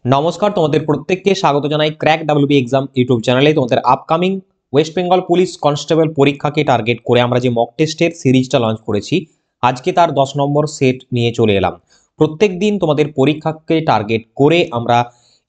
নমস্কার, তোমাদের প্রত্যেককে স্বাগত জানাই ক্র্যাক ডাব্লিউবি এক্সাম ইউটিউব চ্যানেলে। তোমাদের upcoming West Bengal police constable পরীক্ষাকে টার্গেট করে আমরা যে মক টেস্টের সিরিজটা লঞ্চ করেছি, আজকে তার 10 নম্বর সেট নিয়ে চলে এলাম। প্রত্যেক দিন তোমাদের পরীক্ষাকে টার্গেট করে আমরা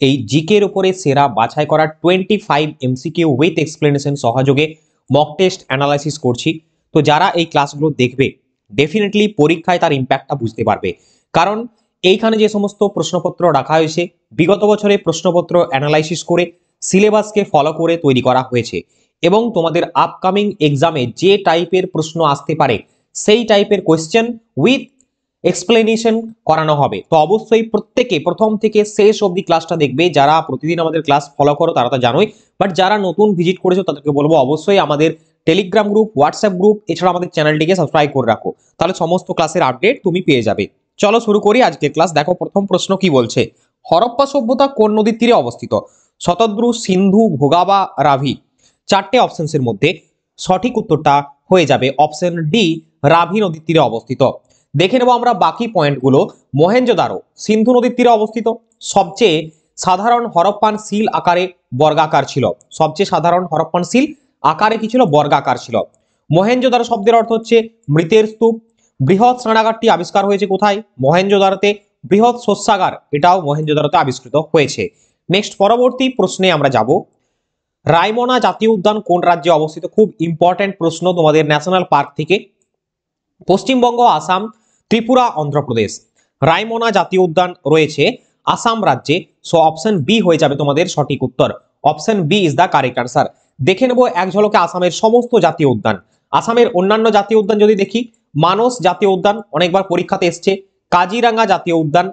এই জিকের উপরে সেরা বাছাই করা 25 এমসিকিউ উইথ এক্সপ্লেনেশন সহযোগে মক টেস্ট অ্যানালাইসিস করছি। তো যারা এই ক্লাসগুলো দেখবে ডেফিনেটলি পরীক্ষায় তার ইম্প্যাক্টটা বুঝতে পারবে, কারণ এইখানে যে সমস্ত প্রশ্নপত্র রাখা হয়েছে বিগত বছরে প্রশ্নপত্র অ্যানালাইসিস করে সিলেবাসকে ফলো করে তৈরি করা হয়েছে, এবং তোমাদের আপকামিং এক্সামে যে টাইপের প্রশ্ন আসতে পারে সেই টাইপের কোয়েশ্চেন উইথ এক্সপ্লেনেশন করানো হবে। তো অবশ্যই প্রত্যেকে প্রথম থেকে শেষ অবধি ক্লাসটা দেখবে। যারা প্রতিদিন আমাদের ক্লাস ফলো করো তারা তো জানোই, বাট যারা নতুন ভিজিট করেছো তাদেরকে বলবো অবশ্যই আমাদের টেলিগ্রাম গ্রুপ, হোয়াটসঅ্যাপ গ্রুপ, এছাড়া আমাদের চ্যানেলটিকে সাবস্ক্রাইব করে রাখো, তাহলে সমস্ত ক্লাসের আপডেট তুমি পেয়ে যাবে। চলো শুরু করি আজকের ক্লাস। দেখো প্রথম প্রশ্ন কি বলছে, হরপ্পা সভ্যতা কোন নদীর তীরে অবস্থিত? শতদ্রু, সিন্ধু, ভোগাবা, রাভি। চারটে অপশনসের মধ্যে সঠিক উত্তরটা হয়ে যাবে অপশন ডি, রাভি নদীর তীরে অবস্থিত। দেখে নেব আমরা বাকি পয়েন্টগুলো। মহেঞ্জোদারো সিন্ধু নদীর তীরে অবস্থিত। সবচেয়ে সাধারণ হরপ্পান সিল আকারে বর্গাকার ছিল। সবচেয়ে সাধারণ হরপ্পান সিল আকারে কি ছিল? বর্গাকার ছিল। মহেঞ্জোদারো শব্দের অর্থ হচ্ছে মৃতের স্তূপ। বৃহৎ স্নানাগারটি আবিষ্কার হয়েছে কোথায়? মহেঞ্জোদারোতে। বৃহৎ শস্যাগার এটাও মহেঞ্জোদারোতে আবিষ্কৃত হয়েছে। নেক্সট পরবর্তী প্রশ্নে আমরা যাব। রায়মনা জাতীয় উদ্যান কোন রাজ্যে অবস্থিত? খুব ইম্পর্টেন্ট প্রশ্ন তোমাদের ন্যাশনাল পার্ক থেকে। পশ্চিমবঙ্গ, আসাম, ত্রিপুরা, অন্ধ্রপ্রদেশ। রায়মনা জাতীয় উদ্যান রয়েছে আসাম রাজ্যে। সো অপশন বি হয়ে যাবে তোমাদের সঠিক উত্তর। Option B is the correct answer. দেখে নেব এক ঝলকে আসামের সমস্ত জাতীয় উদ্যান। আসামের অন্যান্য জাতীয় উদ্যান যদি দেখি, মানস জাতীয় উদ্যান অনেকবার পরীক্ষাতে এসছে, কাজিরাঙ্গা জাতীয় উদ্যান,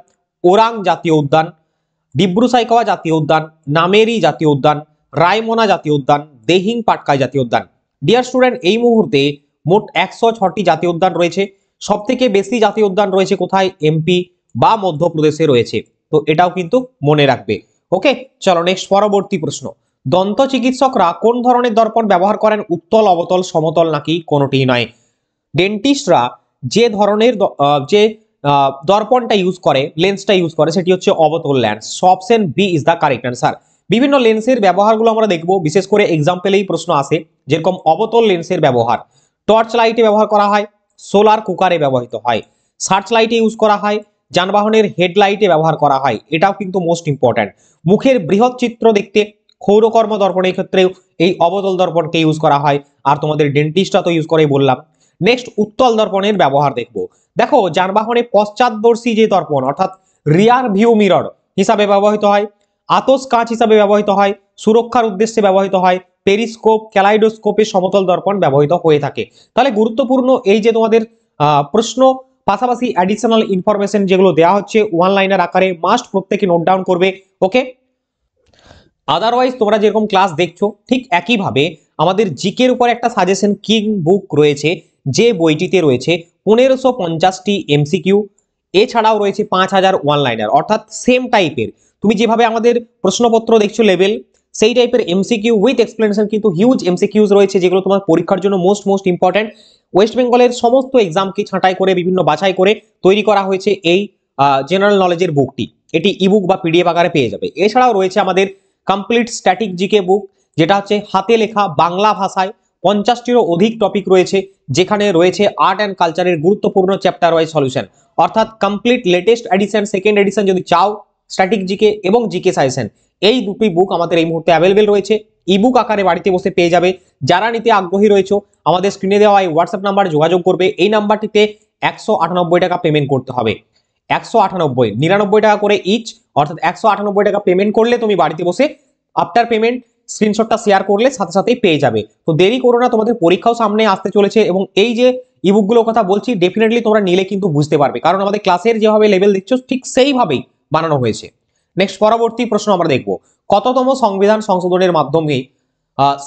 ওরাং জাতীয় উদ্যান, ডিব্রু সাইখোয়া জাতীয় উদ্যান, নামেরি জাতীয় উদ্যান, রায়মনা জাতীয় উদ্যান, দেহিং পাটকাই জাতীয় উদ্যান। ডিয়ার স্টুডেন্ট, এই মুহূর্তে মোট 106টি জাতীয় উদ্যান রয়েছে। সব থেকে বেশি জাতীয় উদ্যান রয়েছে কোথায়? এমপি বা মধ্যপ্রদেশে রয়েছে। তো এটাও কিন্তু মনে রাখবে। ওকে, চলো নেক্সট পরবর্তী প্রশ্ন। দন্ত চিকিৎসকরা কোন ধরনের দর্পণ ব্যবহার করেন? উত্তল, অবতল, সমতল নাকি কোনোটিই নয়? ডেন্টিস্টরা যে ধরনের যে দর্পণটা ইউজ করে, লেন্সটা ইউজ করে, সেটি হচ্ছে অবতল lens. Option B is the correct answer. বিভিন্ন লেন্সের ব্যবহারগুলো আমরা দেখব, বিশেষ করে এক্সাম্পলেই প্রশ্ন আসে, যেরকম অবতল লেন্সের ব্যবহার টর্চ লাইটে ব্যবহার করা হয়, সোলার কুকারে ব্যবহৃত হয়, সার্চ লাইটে ইউজ করা হয়, যানবাহনের হেডলাইটে ব্যবহার করা হয়। এটাও কিন্তু মোস্ট ইম্পর্ট্যান্ট। মুখের বৃহৎ চিত্র দেখতে ক্ষৌরকর্ম দর্পণের ক্ষেত্রেও এই অবতল দর্পণকে ইউজ করা হয়। আর তোমাদের ডেন্টিস্টরা তো ইউজ করেই বললাম। নেক্সট উত্তল দর্পণের ব্যবহার দেখব। দেখো, যানবাহনে পশ্চাৎদর্শী যে দর্পণ অর্থাৎ রিয়ার ভিউ মিরর হিসাবে ব্যবহৃত হয়, আতস কাঁচ হিসাবে ব্যবহৃত হয়, সুরক্ষার উদ্দেশ্যে ব্যবহৃত হয়, পেরিস্কোপ, ক্যালাইডোস্কোপে সমতল দর্পণ ব্যবহৃত হয়ে থাকে। তাহলে গুরুত্বপূর্ণ এই যে তোমাদের প্রশ্ন, পাশাপাশি অ্যাডিশনাল ইনফরমেশন যেগুলো দেওয়া হচ্ছে ওয়ান লাইনার আকারে, মাস্ট প্রত্যেকে নোট ডাউন করবে। ওকে, আদারওয়াইজ তোমরা যেরকম ক্লাস দেখছো ঠিক একইভাবে আমাদের জিকের উপর একটা সাজেশন কিং বুক রয়েছে, যে বইটিতে রয়েছে 1550টি এমসিকিউ, এছাড়াও রয়েছে 5000 ওয়ান লাইনার। অর্থাৎ সেম টাইপের, তুমি যেভাবে আমাদের প্রশ্নপত্র দেখছো লেভেল, সেই টাইপের এমসিকিউ উইথ এক্সপ্লেনেশন কিন্তু হিউজ এমসিকিউজ রয়েছে, যেগুলো তোমার পরীক্ষার জন্য মোস্ট ইম্পর্টেন্ট। ওয়েস্ট বেঙ্গলের সমস্ত এক্সামকে ছাঁটাই করে বিভিন্ন বাছাই করে তৈরি করা হয়েছে এই জেনারেল নলেজের বুকটি। এটি ইবুক বা পিডিএফ আকারে পেয়ে যাবে। এছাড়াও রয়েছে আমাদের কমপ্লিট স্ট্যাটিক জিকে বুক, যেটা হচ্ছে হাতে লেখা বাংলা ভাষায়। 50টিরও অধিক টপিক রয়েছে, যেখানে রয়েছে আর্ট অ্যান্ড কালচারের গুরুত্বপূর্ণ চ্যাপ্টার ওয়াইজ সলিউশন। অর্থাৎ complete latest addition, second addition যদি চাও, স্ট্যাটিক জিকে এবং জিকে সাজেশন, এই দুটি বুক আমাদের এই মুহূর্তে অ্যাভেলেবেল রয়েছে। ইবুক আকারে বাড়িতে বসে পেয়ে যাবে। যারা নিতে আগ্রহী রয়েছে আমাদের স্ক্রিনে দেওয়া এই হোয়াটসঅ্যাপ নাম্বারে যোগাযোগ করবে। এই নাম্বারটিতে 198 টাকা পেমেন্ট করতে হবে। 198, 99 টাকা করে ইচ, অর্থাৎ 198 টাকা পেমেন্ট করলে তুমি বাড়িতে বসে আফটার পেমেন্ট স্ক্রিনশটটা শেয়ার করলে সাথে সাথেই পেয়ে যাবে। তো দেরি করো না, তোমাদের পরীক্ষাও সামনে আসতে চলেছে, এবং এই যে ইবুকগুলোর কথা বলছি ডেফিনেটলি তোমরা নিলে কিন্তু বুঝতে পারবে, কারণ আমাদের ক্লাসের যেভাবে লেভেল দেখছো ঠিক সেইভাবেই বানানো হয়েছে। নেক্সট পরবর্তী প্রশ্ন আমরা দেখব, কততম সংবিধান সংশোধনের মাধ্যমে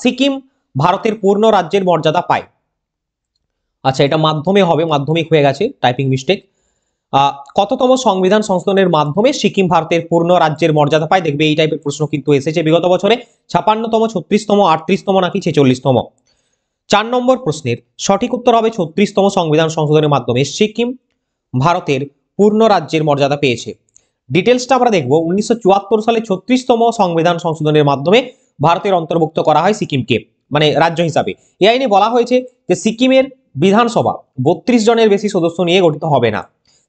সিকিম ভারতের পূর্ণ রাজ্যের মর্যাদা পায়? আচ্ছা, এটা মাধ্যমে হবে, মাধ্যমিক হয়ে গেছে, টাইপিং মিস্টেক। কততম সংবিধান সংশোধনের মাধ্যমে সিকিম ভারতের পূর্ণ রাজ্যের মর্যাদা পায়? দেখবে এই টাইপের প্রশ্ন কিন্তু এসেছে বিগত বছরে। 56তম, 36তম, 38তম নাকি 46তম? 4 নম্বর প্রশ্নের সঠিক উত্তর হবে 36তম সংবিধান সংশোধনের মাধ্যমে সিকিম ভারতের পূর্ণ রাজ্যের মর্যাদা পেয়েছে। ডিটেলসটা আমরা দেখবো। 1974 সালে 36তম সংবিধান সংশোধনের মাধ্যমে ভারতের অন্তর্ভুক্ত করা হয় সিকিমকে, মানে রাজ্য হিসাবে। এই আইনে বলা হয়েছে যে সিকিমের বিধানসভা 32 জনের বেশি সদস্য নিয়ে গঠিত হবে না।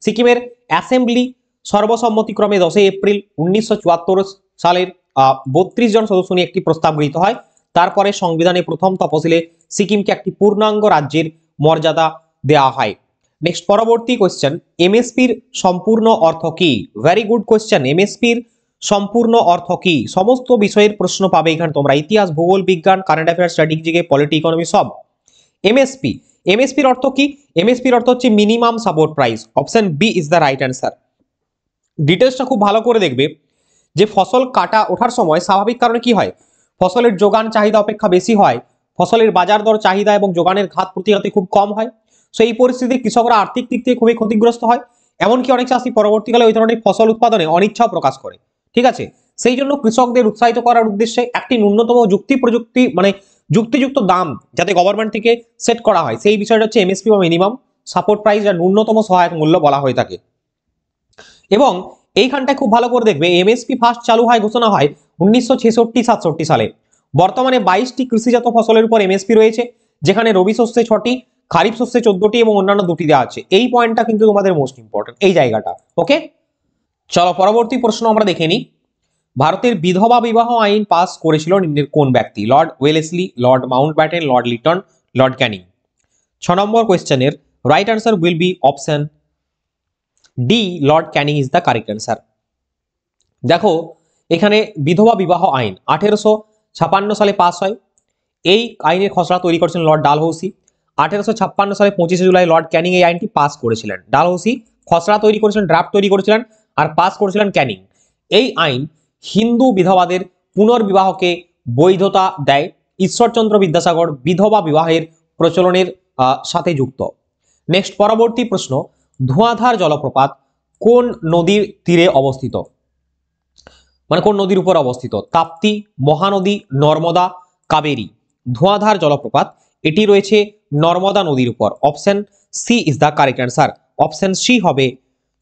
সিকিমের অ্যাসেম্বলি সর্বসম্মতিক্রমে 10 এপ্রিল 1974 সালের 32 জন সদস্য নিয়ে একটি প্রস্তাব গৃহীত হয়। তারপরে সংবিধানে প্রথম তফসিলে সিকিমকে একটি পূর্ণাঙ্গ রাজ্যের মর্যাদা দেওয়া হয়। নেক্সট পরবর্তী কোয়েশ্চেন, এমএসপির সম্পূর্ণ অর্থ কি? Very good question. এমএসপির সম্পূর্ণ অর্থ কি? সমস্ত বিষয়ের প্রশ্ন পাবে এখানে তোমরা, ইতিহাস, ভূগোল, বিজ্ঞান, current affairs, strategy, polity, economy সব। এমএসপি, এমএসপির অর্থ কি? এমএসপির অর্থ হচ্ছে minimum support price. Option B is the right answer. ডিটেলসটা খুব ভালো করে দেখবে যে ফসল কাটা ওঠার সময় স্বাভাবিক কারণে কি হয়, ফসলের যোগান চাহিদা অপেক্ষা বেশি হয়, ফসলের বাজার দর চাহিদা এবং যোগানের ঘাত প্রতিঘাতে খুব কম হয়। সো এই পরিস্থিতিতে কৃষকরা আর্থিক দিক থেকে খুবই ক্ষতিগ্রস্ত হয়। এমনকি অনেক চাষি পরবর্তীকালে ওই ধরনের ফসল উৎপাদনে অনিচ্ছাও প্রকাশ করে। ঠিক আছে, সেই জন্য কৃষকদের উৎসাহিত করার উদ্দেশ্যে একটি ন্যূনতম যুক্তিযুক্ত দাম যাতে গভর্নমেন্ট থেকে সেট করা হয়, সেই বিষয়টা হচ্ছে এমএসপি বা মিনিমাম সাপোর্ট প্রাইস, যা ন্যূনতম সহায়ক মূল্য বলা হয়ে থাকে। এবং এইখানটায় খুব ভালো করে দেখবে এমএসপি ফার্স্ট চালু হয়, ঘোষণা হয় 1966-67 সালে। বর্তমানে 22টি কৃষিজাত ফসলের উপর এমএসপি রয়েছে, যেখানে রবি শস্যে 6টি, খারিফ শস্যে 14টি এবং অন্যান্য 2টি দেওয়া আছে। এই পয়েন্টটা কিন্তু তোমাদের মোস্ট ইম্পর্টেন্ট, এই জায়গাটা। ওকে, চলো পরবর্তী প্রশ্ন আমরা দেখে নিই। ভারতের বিধবা বিবাহ আইন পাস করেছিল নিম্নের কোন ব্যক্তি? Lord Wellesley, Lord Mountbatten, Lord Lytton, Lord Canning. 6 number কোয়েশ্চেনের right answer will be option D, Lord Canning is the correct answer. দেখো এখানে বিধবা বিবাহ আইন 1856 সালে পাস হয়। এই আইনের খসড়া তৈরি করেছিলেন লর্ড ডালহৌসি। 1856 সালে 25 জুলাই লর্ড ক্যানিং এই আইনটি পাস করেছিলেন। ডালহৌসি খসড়া তৈরি করেছিলেন, ড্রাফট তৈরি করেছিলেন, আর পাস করেছিলেন ক্যানিং। এই আইন হিন্দু বিধবাদের পুনর্বিবাহকে বৈধতা দেয়। ঈশ্বরচন্দ্র বিদ্যাসাগর বিধবা বিবাহের প্রচলনের সাথে যুক্ত। নেক্সট পরবর্তী প্রশ্ন, ধোঁয়াধার জলপ্রপাত কোন নদীর তীরে অবস্থিত? মানে কোন নদীর উপর অবস্থিত? তাপ্তি, মহানদী, নর্মদা, কাবেরী। ধোঁয়াধার জলপ্রপাত এটি রয়েছে নর্মদা নদীর উপর। Option C is the correct answer. Option C হবে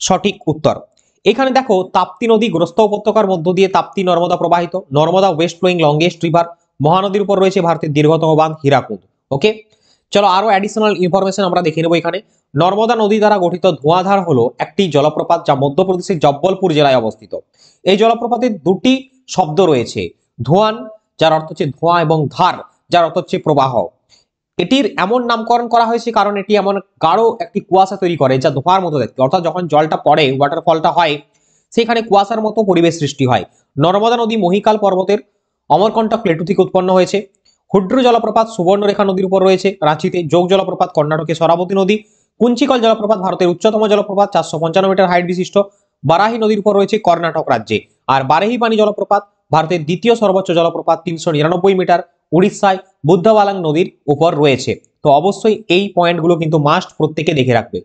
সঠিক উত্তর। এখানে দেখো তাপ্তি নদী গ্রস্ত উপত্যকার মধ্য দিয়ে তাপ্তি নর্মদা প্রবাহিত। Narmada west flowing longest river. মহানদীর উপর রয়েছে ভারতের দীর্ঘতম বাঁধ হীরাকুদ। ওকে, চলো আরো অ্যাডিশনাল ইনফরমেশন আমরা দেখে নেবো। এখানে নর্মদা নদী দ্বারা গঠিত ধোঁয়াধার হলো একটি জলপ্রপাত যা মধ্যপ্রদেশের জব্বলপুর জেলায় অবস্থিত। এই জলপ্রপাতের 2টি শব্দ রয়েছে, ধোঁয়ান যার অর্থ হচ্ছে ধোঁয়া এবং ধার যার অর্থ হচ্ছে প্রবাহ। এটির এমন নামকরণ করা হয়েছে কারণ এটি এমন গাঢ় একটি কুয়াশা তৈরি করে যা ধোঁয়ার মতো দেখতে, অর্থাৎ যখন জলটা পড়ে, ওয়াটারফলটা হয়, সেখানে কুয়াশার মতো পরিবেশ সৃষ্টি হয়। নর্মদা নদী মহিকাল পর্বতের অমরকণ্টক প্লেটু থেকে উৎপন্ন হয়েছে। হুড্রু জলপ্রপাত সুবর্ণরেখা নদীর উপর রয়েছে রাঁচিতে। যোগ জলপ্রপাত কর্ণাটকের সরাবতী নদী। কুঞ্চিকল জলপ্রপাত ভারতের উচ্চতম জলপ্রপাত, 455 মিটার হাইট বিশিষ্ট। বারাহি নদীর উপর রয়েছে কর্ণাটক রাজ্যে। আর বারেহি পানি জলপ্রপাত ভারতের দ্বিতীয় সর্বোচ্চ জলপ্রপাত, 399 মিটার, উড়িষ্যায় বুদ্ধবালাং নদীর উপর রয়েছে। তো অবশ্যই এই পয়েন্টগুলো কিন্তু মাস্ট প্রত্যেকে দেখে রাখবে,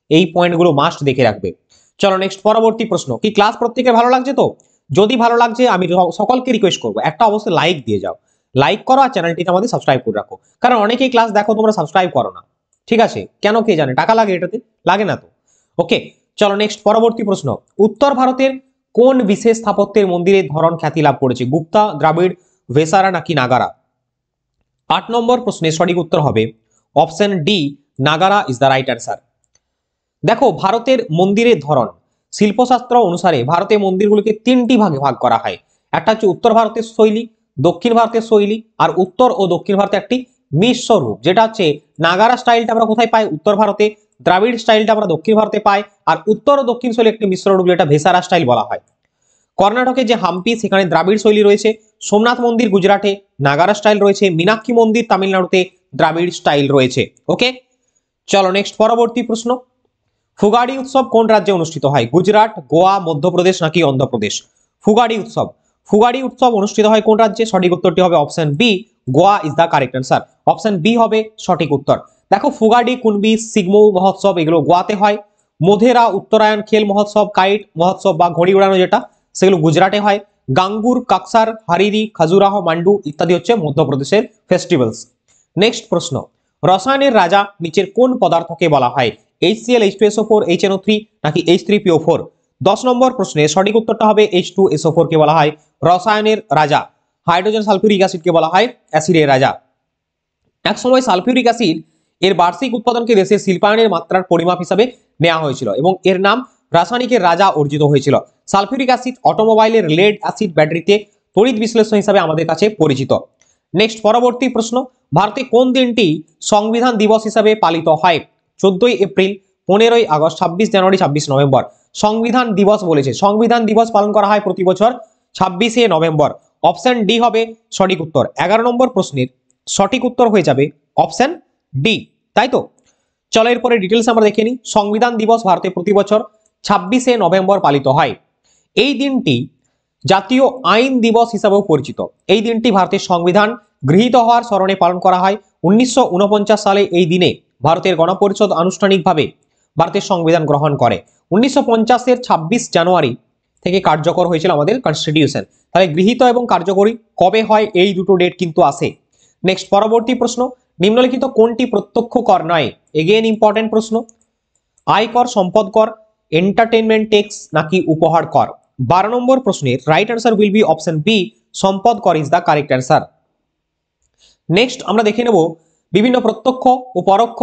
এই পয়েন্টগুলো মাস্ট দেখে রাখবে। চলো নেক্সট পরবর্তী প্রশ্ন, কি ক্লাস প্রত্যেকের ভালো লাগছে? তো যদি ভালো লাগছে আমি সকলকে রিকোয়েস্ট করবো একটা অবশ্যই লাইক দিয়ে যাও, লাইক করো আর চ্যানেলটিকে আমাদের সাবস্ক্রাইব করে রাখো, কারণ অনেকেই ক্লাস দেখো তোমরা সাবস্ক্রাইব করো না। ঠিক আছে, কেন কে জানে, টাকা লাগে এটাতে? লাগে না তো। ওকে, চলো নেক্সট পরবর্তী প্রশ্ন, উত্তর ভারতের কোন বিশেষ স্থাপত্যের মন্দিরের ধরন খ্যাতি লাভ করেছে? গুপ্তা, দ্রাবিড়, ভেসারা নাকি নাগারা? 8 নম্বর প্রশ্নের সঠিক উত্তর হবে option D, Nagara is the right answer. দেখো ভারতের মন্দিরের ধরন শিল্পশাস্ত্র অনুসারে ভারতের মন্দিরগুলোকে 3টি ভাগে ভাগ করা হয়। একটা হচ্ছে উত্তর ভারতের শৈলী, দক্ষিণ ভারতের শৈলী, আর উত্তর ও দক্ষিণ ভারতে একটি মিশ্র রূপ, যেটা হচ্ছে নাগারা স্টাইলটা আমরা কোথায় পাই? উত্তর ভারতে। দ্রাবিড় স্টাইলটা আমরা দক্ষিণ ভারতে পাই। আর উত্তর ও দক্ষিণ শৈলী একটি মিশ্র রূপ, যেটা ভেসারা স্টাইল বলা হয়। কর্ণাটকে যে হাম্পি, সেখানে দ্রাবিড় শৈলী রয়েছে। সোমনাথ মন্দির গুজরাটে নাগারা স্টাইল রয়েছে। মীনাক্ষী মন্দির তামিলনাড়ুতে দ্রাবিড় স্টাইল রয়েছে। ওকে, চলো নেক্সট পরবর্তী প্রশ্ন, ফুগাড়ি উৎসব কোন রাজ্যে অনুষ্ঠিত হয়? গুজরাট, গোয়া, মধ্যপ্রদেশ নাকি অন্ধ্রপ্রদেশ? ফুগাড়ি উৎসব অনুষ্ঠিত হয় কোন রাজ্যে? সঠিক উত্তরটি হবে option B, Goa is the correct answer. Option B হবে সঠিক উত্তর। দেখো ফুগাড়ি, কুনবি, সিগমো মহোৎসব এগুলো গোয়াতে হয়। মোধেরা, উত্তরায়ণ খেল মহোৎসব, কাইট মহোৎসব বা ঘড়ি উড়ানো যেটা, সেগুলো গুজরাটে হয়। গাঙ্গুর, কাকসার, হারিরি, খাজুরাহ, মান্ডু ইত্যাদি হচ্ছে মধ্যপ্রদেশের ফেস্টিভ্যালস। নেক্সট প্রশ্ন, রসায়নের রাজা নিচের কোন পদার্থকে বলা হয়? HCl, H2SO4, HNO3 নাকি H3PO4? 10 নম্বর প্রশ্নে সঠিক উত্তরটা হবে H2SO4 কে বলা হয় রসায়নের রাজা, হাইড্রোজেন সালফিউরিক অ্যাসিডকে বলা হয় অ্যাসিডের রাজা। এক সময় সালফিউরিক অ্যাসিড এর বার্ষিক উৎপাদনকে দেশের শিল্পায়নের মাত্রার পরিমাপ হিসাবে নেওয়া হয়েছিল এবং এর নাম রাসায়নিকের রাজা অর্জিত হয়েছিল। সালফিউরিক অ্যাসিড অটোমোবাইলের লেড অ্যাসিড ব্যাটারিতে তড়িৎ বিশ্লেষণ হিসাবে আমাদের কাছে পরিচিত। নেক্সট পরবর্তী প্রশ্ন, ভারতে কোন দিনটি সংবিধান দিবস হিসাবে পালিত হয়? 14ই এপ্রিল, 15ই আগস্ট, 26 জানুয়ারি, 26 নভেম্বর। সংবিধান দিবস বলেছে, সংবিধান দিবস পালন করা হয় প্রতি বছর 26শে নভেম্বর। অপশন ডি হবে সঠিক উত্তর। 11 নম্বর প্রশ্নের সঠিক উত্তর হয়ে যাবে অপশন ডি, তাই তো? চলো এরপরে ডিটেলস আমরা দেখে নিই। সংবিধান দিবস ভারতে প্রতি বছর 26শে নভেম্বর পালিত হয়। এই দিনটি জাতীয় আইন দিবস হিসাবেও পরিচিত। এই দিনটি ভারতের সংবিধান গৃহীত হওয়ার স্মরণে পালন করা হয়। 1949 সালে এই দিনে ভারতের গণপরিষদ আনুষ্ঠানিকভাবে ভারতের সংবিধান গ্রহণ করে। 1950-এর 26 জানুয়ারি থেকে কার্যকর হয়েছিল আমাদের কনস্টিটিউশন। তাহলে গৃহীত এবং কার্যকরী কবে হয় এই দুটো ডেট কিন্তু আসে। নেক্সট পরবর্তী প্রশ্ন, নিম্নলিখিত কোনটি প্রত্যক্ষ কর নয়? এগেইন ইম্পর্টেন্ট প্রশ্ন। আয়কর, সম্পদ কর, এন্টারটেইনমেন্ট ট্যাক্স নাকি উপহার কর? 12 নম্বর প্রশ্নের right answer will be option B, সম্পদ কর is the correct answer. Next আমরা দেখে নেব বিভিন্ন প্রত্যক্ষ ও পরোক্ষ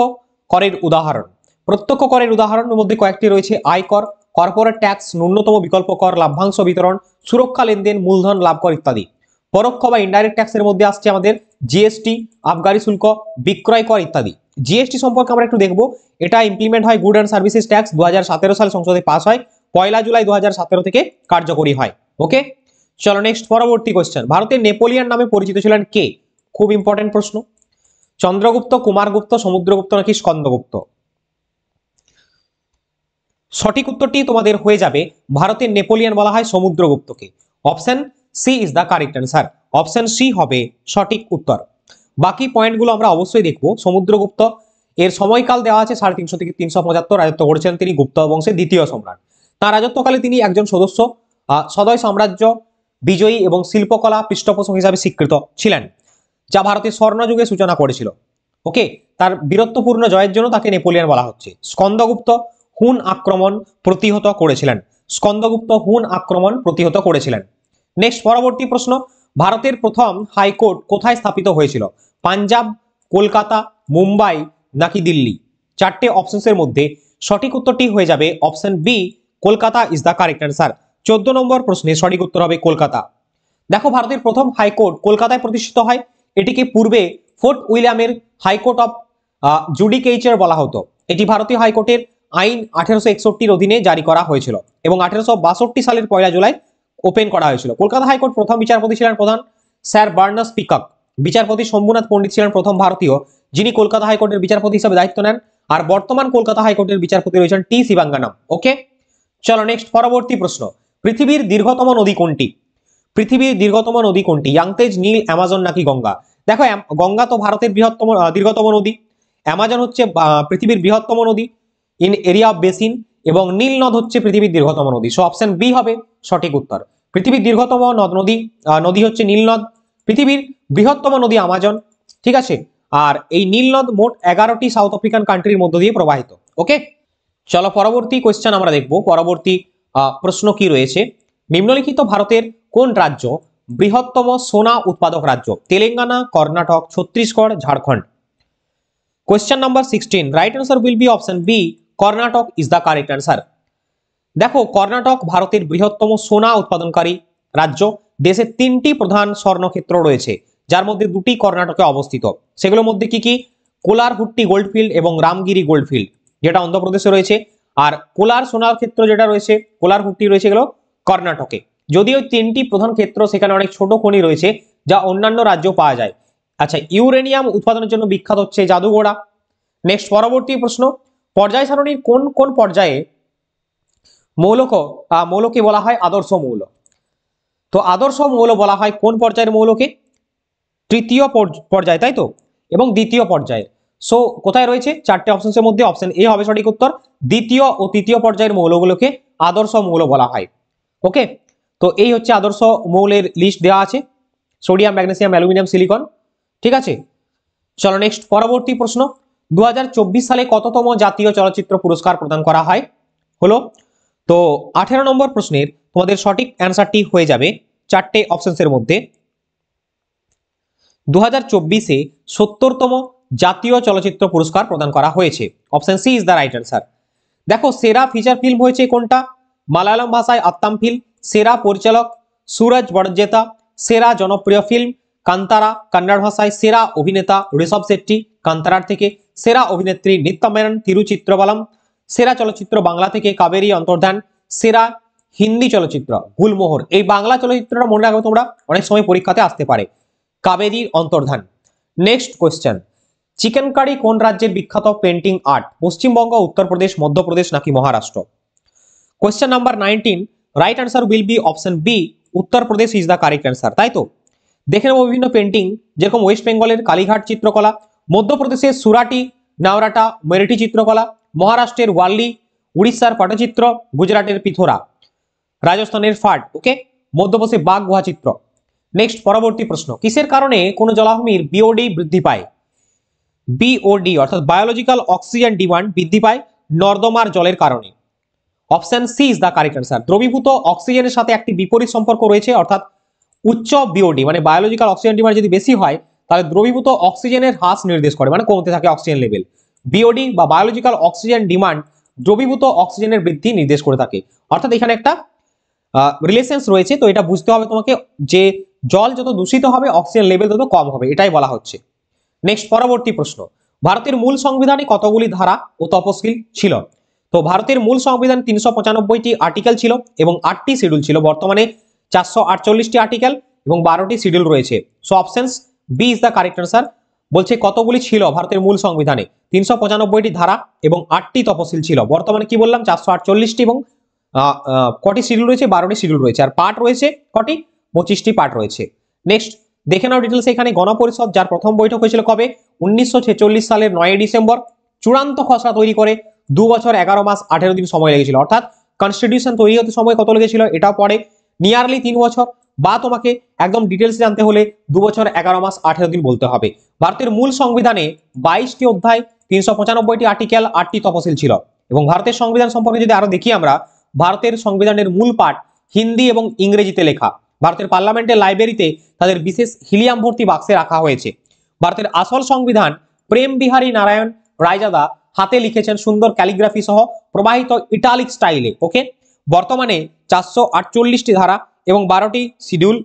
করের উদাহরণ। প্রত্যক্ষ করের উদাহরণের মধ্যে কয়েকটি রয়েছে আয়কর, কর্পোরেট ট্যাক্স, ন্যূনতম বিকল্প কর, লভ্যাংশ বিতরণ, সুরক্ষা লেনদেন, মূলধন লাভ কর ইত্যাদি। পরোক্ষ বা ইনডাইরেক্ট ট্যাক্সের মধ্যে আসছে আমাদের জিএসটি, আবগারি শুল্ক, বিক্রয় কর ইত্যাদি। জিএসটি সম্পর্কে আমরা একটু দেখব। এটা ইমপ্লিমেন্ট হয় গুড অ্যান্ড সার্ভিসেস ট্যাক্স, 2017 সালে সংসদে পাস হয়, 1 জুলাই 2017 থেকে কার্যকরী হয়। ওকে, চলো নেক্সট পরবর্তী কোশ্চেন। ভারতের নেপোলিয়ন নামে পরিচিত ছিলেন কে? খুব ইম্পর্টেন্ট প্রশ্ন। চন্দ্রগুপ্ত, কুমারগুপ্ত, সমুদ্রগুপ্ত নাকি স্কন্দগুপ্ত? সঠিক উত্তরটি তোমাদের হয়ে যাবে ভারতের নেপোলিয়ন বলা হয় সমুদ্রগুপ্তকে। Option C is the correct answer. Option C হবে সঠিক উত্তর। বাকি পয়েন্টগুলো আমরা অবশ্যই দেখব। সমুদ্রগুপ্ত এর সময়কাল দেওয়া আছে 350 থেকে 375, রাজত্ব করেছেন তিনি গুপ্ত বংশের দ্বিতীয় সম্রাট। তার রাজত্বকালে তিনি একজন সদয় সাম্রাজ্য বিজয়ী এবং শিল্পকলা পৃষ্ঠপোষক হিসাবে স্বীকৃত ছিলেন, যা ভারতের স্বর্ণযুগের সূচনা করেছিল। ওকে, তার বীরত্বপূর্ণ জয়ের জন্য তাকে নেপোলিয়ন বলা হচ্ছে। স্কন্দগুপ্ত হুন আক্রমণ প্রতিহত করেছিলেন। স্কন্দগুপ্ত হুন আক্রমণ প্রতিহত করেছিলেন। নেক্সট পরবর্তী প্রশ্ন, ভারতের প্রথম হাইকোর্ট কোথায় স্থাপিত হয়েছিল? পাঞ্জাব, কলকাতা, মুম্বাই নাকি দিল্লি? 4টে অপশনসের মধ্যে সঠিক উত্তরটি হয়ে যাবে option B, Kolkata is the correct answer. 14 নম্বর প্রশ্নে সঠিক উত্তর হবে কলকাতা। দেখো, ভারতের প্রথম হাইকোর্ট কলকাতায় প্রতিষ্ঠিত হয়। এটিকে পূর্বে ফোর্ট উইলিয়ামের হাইকোর্ট অফ জুডিকেচার বলা হতো। এটি ভারতীয় হাইকোর্টের আইন 1861-র অধীনে জারি করা হয়েছিল এবং 1862 সালের 1 জুলাই ওপেন করা হয়েছিল। কলকাতা হাইকোর্ট প্রথম বিচারপতি ছিলেন প্রধান স্যার বার্নাস পিকক। বিচারপতি শম্ভুনাথ পণ্ডিত ছিলেন প্রথম ভারতীয় যিনি কলকাতা হাইকোর্টের বিচারপতি হিসেবে দায়িত্ব নেন। আর বর্তমান কলকাতা হাইকোর্টের বিচারপতি রয়েছেন টি শিবাঙ্গানাম। ওকে, চলো নেক্সট পরবর্তী প্রশ্ন। পৃথিবীর দীর্ঘতম নদী কোনটি? পৃথিবীর দীর্ঘতম নদী কোনটি? ইয়াংতেজ, নীল, অ্যামাজন নাকি গঙ্গা? দেখো, গঙ্গা তো ভারতের দীর্ঘতম নদী। অ্যামাজন হচ্ছে পৃথিবীর বৃহত্তম নদী ইন এরিয়া অফ বেসিন, এবং নীল নদ হচ্ছে পৃথিবীর দীর্ঘতম নদী। সো অপশন বি হবে সঠিক উত্তর। পৃথিবীর দীর্ঘতম নদী হচ্ছে নীল নদ। পৃথিবীর বৃহত্তম নদী আমাজন। ঠিক আছে, আর এই নীল নদ মোট 11টি সাউথ আফ্রিকান কান্ট্রির মধ্য দিয়ে প্রবাহিত। ওকে, চলো পরবর্তী কোয়েশ্চেন আমরা দেখব। পরবর্তী প্রশ্ন কি রয়েছে, নিম্নলিখিত ভারতের কোন রাজ্য বৃহত্তম সোনা উৎপাদক রাজ্য? Telangana, Karnataka, Chhattisgarh, Jharkhand. Question number 16, right answer will be option B, Karnataka is the correct answer. দেখো, কর্ণাটক ভারতের বৃহত্তম সোনা উৎপাদনকারী রাজ্য। দেশে 3টি প্রধান স্বর্ণক্ষেত্র রয়েছে, যার মধ্যে 2টি কর্ণাটকে অবস্থিত। সেগুলোর মধ্যে কি কি? কোলার হুট্টি গোল্ডফিল্ড এবং রামগিরি গোল্ডফিল্ড, যেটা অন্ধ্রপ্রদেশে রয়েছে। আর কোলার সোনার ক্ষেত্র যেটা রয়েছে, কোলার হুট্টি রয়েছে, এগুলো কর্ণাটকে। যদিও 3টি প্রধান ক্ষেত্র, সেখানে অনেক ছোট খনি রয়েছে যা অন্যান্য রাজ্যেও পাওয়া যায়। আচ্ছা, ইউরেনিয়াম উৎপাদনের জন্য বিখ্যাত হচ্ছে জাদুঘোড়া। নেক্সট পরবর্তী প্রশ্ন, পর্যায় সারণীর কোন কোন পর্যায়ে মৌলকে বলা হয় আদর্শ মৌল? তো আদর্শ মৌল বলা হয় কোন পর্যায়ের মৌলকে? তৃতীয় পর্যায়, তাই তো, এবং দ্বিতীয় পর্যায়ে। সো কোথায় রয়েছে? 4টে অপশনের মধ্যে অপশন এ হবে সঠিক উত্তর। দ্বিতীয় ও তৃতীয় পর্যায়ের মৌলগুলোকে আদর্শ মৌল বলা হয়। ওকে, তো এই হচ্ছে আদর্শ মৌলের লিস্ট দেওয়া আছে, সোডিয়াম, ম্যাগনেসিয়াম, অ্যালুমিনিয়াম, সিলিকন। ঠিক আছে, চলো নেক্সট পরবর্তী প্রশ্ন। 2024 সালে কততম জাতীয় চলচ্চিত্র পুরস্কার প্রদান করা হয়? হলো, তো তো 18 নম্বর প্রশ্নের তোমাদের সঠিক অ্যান্সারটি হয়ে যাবে চারটে অপশনসের মধ্যে 2024-এ 70তম জাতীয় চলচ্চিত্র পুরস্কার প্রদান করা হয়েছে। Option C is the right answer. দেখো সেরা ফিচার ফিল্ম হয়েছে কোনটা, মালায়ালাম ভাষায় আত্মাম ফিল্ম, সেরা পরিচালক সুরজ বড়জেতা, সেরা জনপ্রিয় ফিল্ম কান্তারা কন্নড় ভাষায়, সেরা অভিনেতা ঋষভ শেট্টি কান্তারার থেকে, সেরা অভিনেত্রী নিত্যা মেনন তিরুচিত্রবালাম, সেরা চলচ্চিত্র বাংলা থেকে কাবেরী অন্তর্ধান, সেরা হিন্দি চলচ্চিত্র গুলমোহর। এই বাংলা চলচ্চিত্রটা মনে রাখবে তোমরা, অনেক সময় পরীক্ষাতে আসতে পারে, কাবেরীর অন্তর্ধান। নেক্সট কোয়েশ্চেন, চিকেন কারি কোন রাজ্যের বিখ্যাত পেন্টিং আর্ট, পশ্চিমবঙ্গ, উত্তরপ্রদেশ, মধ্যপ্রদেশ নাকি Maharashtra? Question number 19, right answer will be option B, Uttar Pradesh is the correct answer. তাই তো দেখে নেব বিভিন্ন পেন্টিং, যেরকম ওয়েস্ট বেঙ্গলের কালীঘাট চিত্রকলা, মধ্যপ্রদেশের সুরাটি নাওরাটা মেরিটি চিত্রকলা, মহারাষ্ট্রের ওয়ার্লি, উড়িষ্যার পটচিত্র, গুজরাটের পিথোরা, রাজস্থানের ফাট, ওকে, মধ্যপ্রদেশে বাঘ গুহা চিত্র। নেক্সট পরবর্তী প্রশ্ন, কিসের কারণে কোন জলাভূমির বিওডি বৃদ্ধি পায়? বিওডি অর্থাৎ বায়োলজিক্যাল অক্সিজেন ডিমান্ড বৃদ্ধি পায় নর্দমার জলের কারণে। Option C is the correct answer. দ্রবীভূত অক্সিজেনের সাথে একটি বিপরীত সম্পর্ক রয়েছে, অর্থাৎ উচ্চ বিওডি মানে বায়োলজিক্যাল অক্সিজেন ডিমান্ড যদি বেশি হয় তাহলে দ্রবীভূত অক্সিজেনের হ্রাস নির্দেশ করে, মানে কমতে থাকে অক্সিজেন লেভেল। বিওডি বা বায়োলজিক্যাল অক্সিজেন ডিমান্ড দ্রবীভূত অক্সিজেনের বৃদ্ধি নির্দেশ করে থাকে, অর্থাৎ এখানে একটা রিলেশনস রয়েছে। তো এটা বুঝতে হবে তোমাকে যে জল যত দূষিত হবে অক্সিজেন লেভেল তত কম হবে, এটাই বলা হচ্ছে। নেক্সট পরবর্তী প্রশ্ন, ভারতের মূল সংবিধানে কতগুলি ধারা ও তফসিল ছিল? তো ভারতের মূল সংবিধান 395টি আর্টিকেল ছিল এবং 8টি শিডিউল ছিল। বর্তমানে 448টি আর্টিকেল এবং 12টি শিডিউল রয়েছে। So options B is the correct answer. বলছে কতগুলি ছিল ভারতের মূল সংবিধানে, 395টি ধারা এবং 8টি তফসিল ছিল। বর্তমানে কি বললাম, 448টি এবং কটি শিডিউল রয়েছে, 12টি শিডিউল রয়েছে, আর পার্ট রয়েছে কটি, 25টি পার্ট রয়েছে। নেক্সট দেখে নাও ডিটেলস, এখানে গণপরিষদ যার প্রথম বৈঠক হয়েছিল কবে, 1946 সালের 9 ডিসেম্বর। চূড়ান্ত খসড়া তৈরি করে 2 বছর 11 মাস 18 দিন সময় লেগেছিল, অর্থাৎ কনস্টিটিউশন তৈরি হতে সময় কত লেগেছিল এটাও পড়ে, নিয়ারলি 3 বছর, বা তোমাকে একদম ডিটেলস জানতে হলে 2 বছর 11 মাস 18 দিন বলতে হবে। ভারতের মূল সংবিধানে 22টি অধ্যায়, 395টি আর্টিকেল, 8টি তফসিল ছিল। এবং ভারতের সংবিধান সম্পর্কে যদি আরো দেখি আমরা, ভারতের সংবিধানের মূল পাঠ হিন্দি এবং ইংরেজিতে লেখা। ভারতের পার্লামেন্টের লাইব্রেরিতে তাদের বিশেষ হিলিয়াম ভর্তি বাক্সে রাখা হয়েছে। ভারতের আসল সংবিধান প্রেম বিহারী নারায়ণ রায়জাদা হাতে লিখেছেন সুন্দর ক্যালিগ্রাফি সহ প্রবাহিত ইটালিক স্টাইলে, ওকে। বর্তমানে 448টি ধারা এবং 12টি শিডিউল,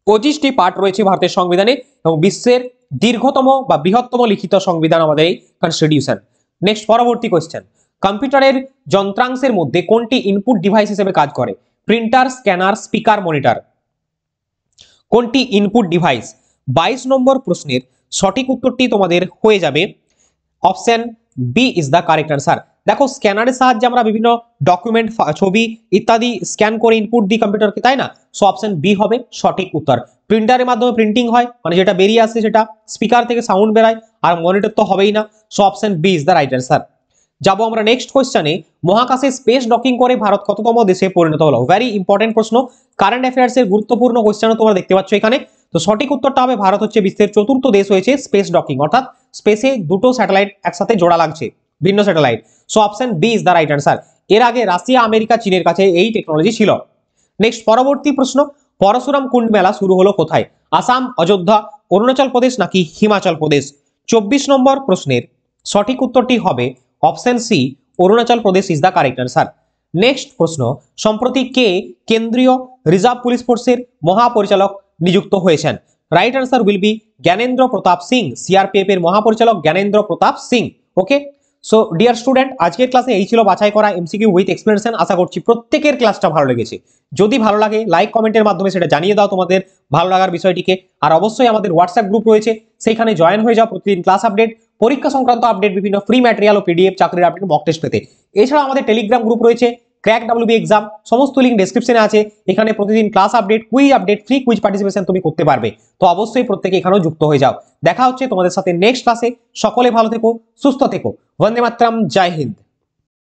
25টি পার্ট রয়েছে ভারতের সংবিধানে এবং বিশ্বের দীর্ঘতম বা বৃহত্তম লিখিত সংবিধান আমাদের এই কনস্টিটিউশন। নেক্সট পরবর্তী কোশ্চেন, কম্পিউটারের যন্ত্রাংশের মধ্যে কোনটি ইনপুট ডিভাইস হিসেবে কাজ করে? Printer, scanner, speaker, monitor. কোনটি ইনপুট ডিভাইস? 22 নম্বর প্রশ্নের সঠিক উত্তরটি তোমাদের হয়ে যাবে option B is the correct answer. দেখো স্ক্যানারের সাহায্যে আমরা বিভিন্ন ডকুমেন্ট, ছবি ইত্যাদি স্ক্যান করে ইনপুট দিই কম্পিউটারকে, তাই না? সো অপশন বি হবে সঠিক উত্তর। প্রিন্টারের মাধ্যমে প্রিন্টিং হয়, মানে যেটা বেরিয়ে আসে সেটা, স্পিকার থেকে সাউন্ড বেরায়, আর মনিটর তো হবেই না। So option B is the right answer. যাবো আমরা নেক্সট কোশ্চেনে, মহাকাশে স্পেস ডকিং করে ভারত কততম দেশে পরিণত হলো? ভেরি ইম্পর্টেন্ট প্রশ্ন, কারেন্ট অ্যাফেয়ার্স এর গুরুত্বপূর্ণ কোশ্চেনও তোমরা দেখতে পাচ্ছ এখানে। তো সঠিক উত্তরটা হবে ভারত হচ্ছে বিশ্বের 4র্থ দেশ হয়েছে স্পেস ডকিং, অর্থাৎ স্পেসে দুটো স্যাটেলাইট একসাথে জোড়া লাগছে, ভিন্ন satellite. So option B is the right answer. এর আগে রাশিয়া, আমেরিকা, চীনের কাছে এই টেকনোলজি ছিল। নেক্সট পরবর্তী প্রশ্ন, পরশুরাম কুণ্ড মেলা শুরু হলো কোথায়? আসাম, অযোধ্যা, অরুণাচল প্রদেশ নাকি হিমাচল প্রদেশ? 24 নম্বর প্রশ্নের সঠিক উত্তরটি হবে option C, Arunachal Pradesh is the correct answer. Next প্রশ্ন, সম্প্রতি কে কেন্দ্রীয় রিজার্ভ পুলিশ ফোর্সের মহাপরিচালক নিযুক্ত হয়েছেন? Right answer will B Gyanendra Pratap Singh, CRPF এর মহাপরিচালক জ্ঞানেন্দ্র প্রতাপ সিং, ওকে। সো ডিয়ার স্টুডেন্ট, আজকের ক্লাসে এই ছিল বাছাই করা এমসিকিউ উইথ এক্সপ্লেনেশন। আশা করছি প্রত্যেকের ক্লাসটা ভালো লেগেছে। যদি ভালো লাগে লাইক কমেন্টের মাধ্যমে সেটা জানিয়ে দাও তোমাদের ভালো লাগার বিষয়টিকে। আর অবশ্যই আমাদের হোয়াটসঅ্যাপ গ্রুপ রয়েছে, সেখানে জয়েন হয়ে যাও প্রতিদিন ক্লাস আপডেট, পরীক্ষা সংক্রান্ত আপডেট, বিভিন্ন ফ্রি ম্যাটেরিয়াল ও পিডিএফ, চাকরির আপডেট, মক টেস্ট পেতে। এছাড়া আমাদের টেলিগ্রাম গ্রুপ রয়েছে ক্র্যাক ডাব্লিউবি এক্সাম, সমস্ত লিঙ্ক ডেসক্রিপশনে আছে। এখানে প্রতিদিন class update, quiz update, free quiz participation তুমি করতে পারবে। তো অবশ্যই প্রত্যেকে এখানেও যুক্ত হয়ে যাও। দেখা হচ্ছে তোমাদের সাথে নেক্সট ক্লাসে। সকলে ভালো থেকো, সুস্থ থেকো। বন্দে মাতরম, জয় হিন্দ।